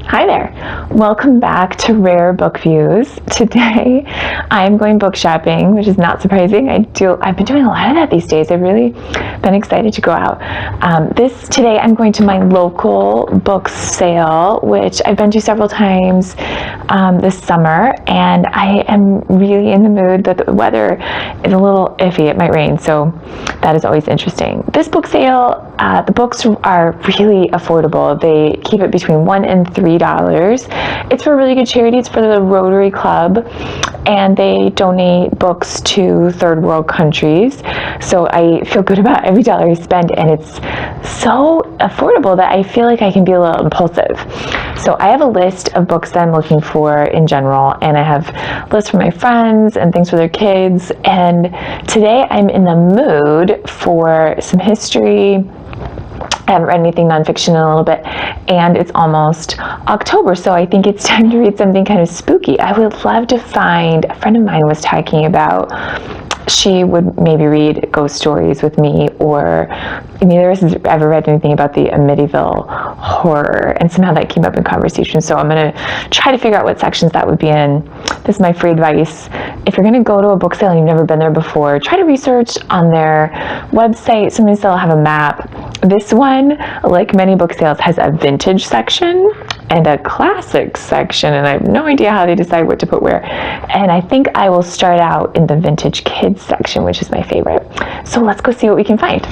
Hi there. Welcome back to Rare Book Views. Today I'm going book shopping, which is not surprising. I've been doing a lot of that these days. I've really been excited to go out. Today I'm going to my local book sale, which I've been to several times this summer, and I am really in the mood, but the weather is a little iffy. It might rain, so that is always interesting. This book sale, the books are really affordable. They keep it between $1 and $3. It's for a really good charity. It's for the Rotary Club, and they donate books to third world countries. So I feel good about every dollar I spend, and it's so affordable that I feel like I can be a little impulsive. So I have a list of books that I'm looking for in general, and I have lists for my friends and things for their kids. And today I'm in the mood for some history. I haven't read anything nonfiction in a little bit, and it's almost October, so I think it's time to read something kind of spooky. I would love to find, a friend of mine was talking about she would maybe read ghost stories with me, or neither of us has ever read anything about the Amityville horror, and somehow that came up in conversation. So I'm going to try to figure out what sections that would be in. This is my free advice. If you're going to go to a book sale and you've never been there before, try to research on their website. Sometimes they'll have a map. This one, like many book sales, has a vintage section and a classics section, and I have no idea how they decide what to put where. And I think I will start out in the vintage kids section, which is my favorite. So let's go see what we can find.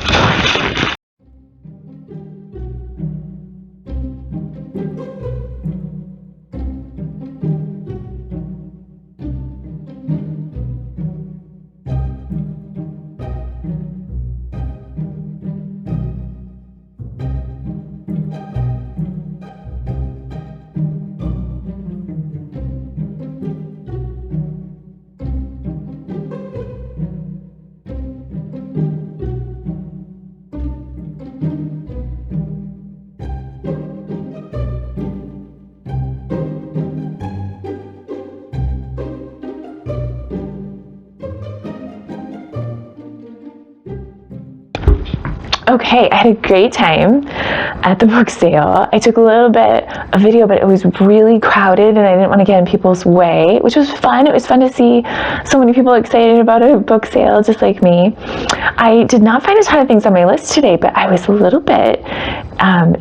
Okay, I had a great time at the book sale. I took a little bit of video, but it was really crowded and I didn't want to get in people's way, which was fun. It was fun to see so many people excited about a book sale, just like me. I did not find a ton of things on my list today, but I was a little bit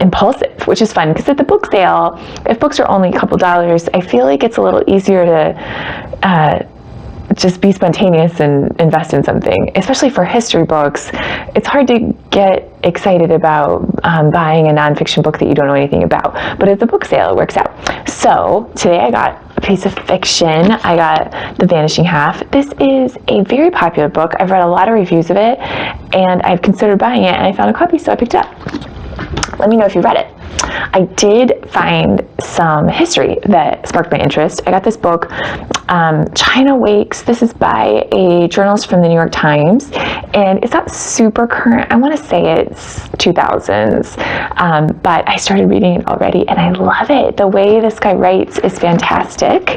impulsive, which is fun, because at the book sale, if books are only a couple dollars, I feel like it's a little easier to just be spontaneous and invest in something. Especially for history books, it's hard to get excited about buying a nonfiction book that you don't know anything about. But at the book sale, it works out. So today I got a piece of fiction. I got The Vanishing Half. This is a very popular book. I've read a lot of reviews of it, and I've considered buying it, and I found a copy, so I picked it up. Let me know if you read it. I did find some history that sparked my interest. I got this book, China Wakes. This is by a journalist from the New York Times, and it's not super current. I want to say it's 2000s, but I started reading it already, and I love it. The way this guy writes is fantastic,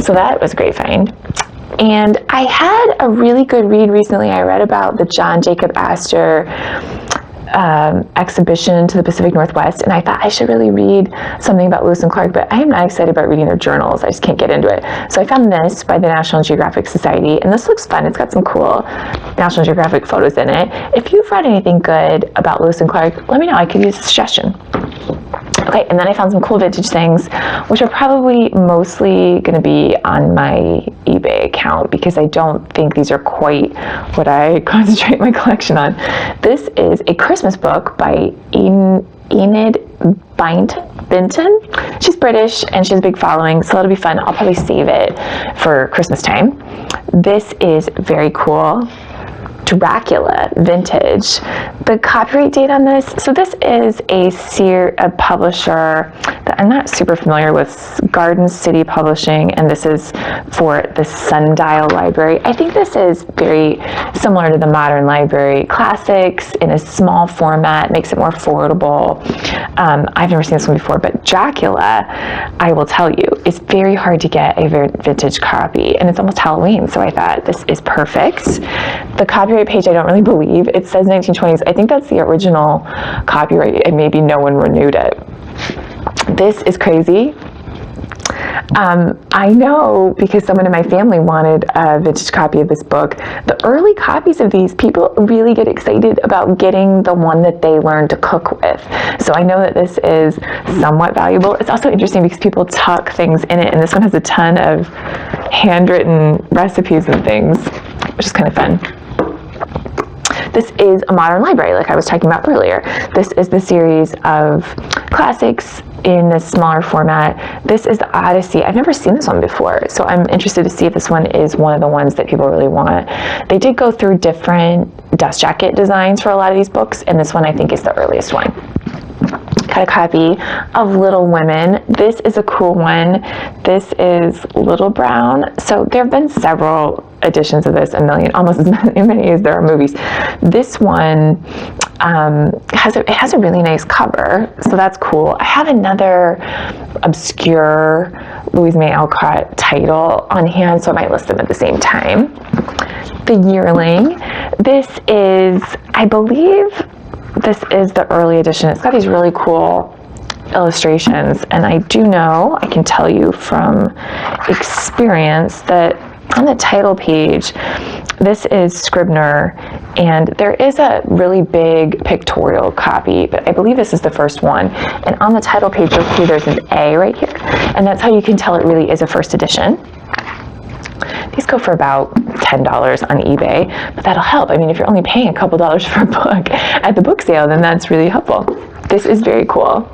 so that was a great find. And I had a really good read recently. I read about the John Jacob Astor exhibition to the Pacific Northwest, and I thought I should really read something about Lewis and Clark, but I am not excited about reading their journals. I just can't get into it. So I found this by the National Geographic Society, and this looks fun. It's got some cool National Geographic photos in it. If you've read anything good about Lewis and Clark, let me know. I could use a suggestion. Okay, and then I found some cool vintage things, which are probably mostly going to be on my eBay account, because I don't think these are quite what I concentrate my collection on. This is a Christmas book by Enid Blyton. She's British and she has a big following, so that'll be fun. I'll probably save it for Christmas time. This is very cool. Dracula vintage. The copyright date on this, so this is a publisher that I'm not super familiar with, Garden City Publishing, and this is for the Sundial Library. I think this is very similar to the Modern Library Classics in a small format, makes it more affordable. I've never seen this one before, but Dracula, I will tell you, is very hard to get a vintage copy, and it's almost Halloween, so I thought this is perfect. The copyright page, I don't really believe. It says 1920s. I think that's the original copyright, and maybe no one renewed it. This is crazy. I know because someone in my family wanted a vintage copy of this book. The early copies of these, people really get excited about getting the one that they learn to cook with. So I know that this is somewhat valuable. It's also interesting because people tuck things in it, and this one has a ton of handwritten recipes and things, which is kind of fun. This is a modern library, like I was talking about earlier. This is the series of classics in this smaller format. This is the Odyssey. I've never seen this one before, so I'm interested to see if this one is one of the ones that people really want. They did go through different dust jacket designs for a lot of these books, and this one I think is the earliest one. Got a copy of Little Women. This is a cool one. This is Little Brown. So there have been several editions of this, almost as many as there are movies. This one has a really nice cover, so that's cool. I have another obscure Louisa May Alcott title on hand, so I might list them at the same time. The Yearling. This is, I believe, this is the early edition. It's got these really cool illustrations, and I do know, I can tell you from experience, that on the title page, this is Scribner, and there is a really big pictorial copy, but I believe this is the first one. And on the title page, you'll see there's an A right here, and that's how you can tell it really is a first edition. These go for about $10 on eBay, but that'll help. I mean, if you're only paying a couple dollars for a book at the book sale, then that's really helpful. This is very cool.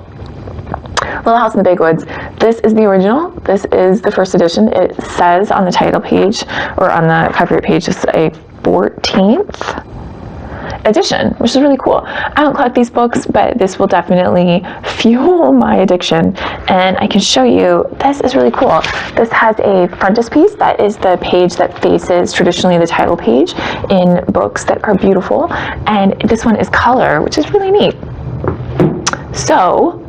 Little House in the Big Woods. This is the original. This is the first edition. It says on the title page, or on the copyright page, it's a 14th edition, which is really cool. I don't collect these books, but this will definitely fuel my addiction. And I can show you, this is really cool. This has a frontispiece. That is the page that faces traditionally the title page in books that are beautiful. And this one is color, which is really neat. So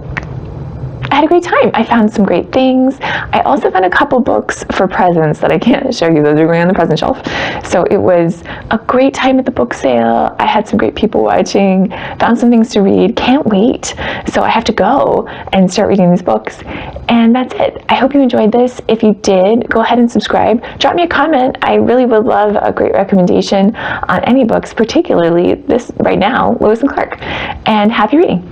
I had a great time. I found some great things. I also found a couple books for presents that I can't show you. Those are going on the present shelf. So it was a great time at the book sale. I had some great people watching, found some things to read. Can't wait. So I have to go and start reading these books. And that's it. I hope you enjoyed this. If you did, go ahead and subscribe. Drop me a comment. I really would love a great recommendation on any books, particularly this right now, Lewis and Clark. And happy reading.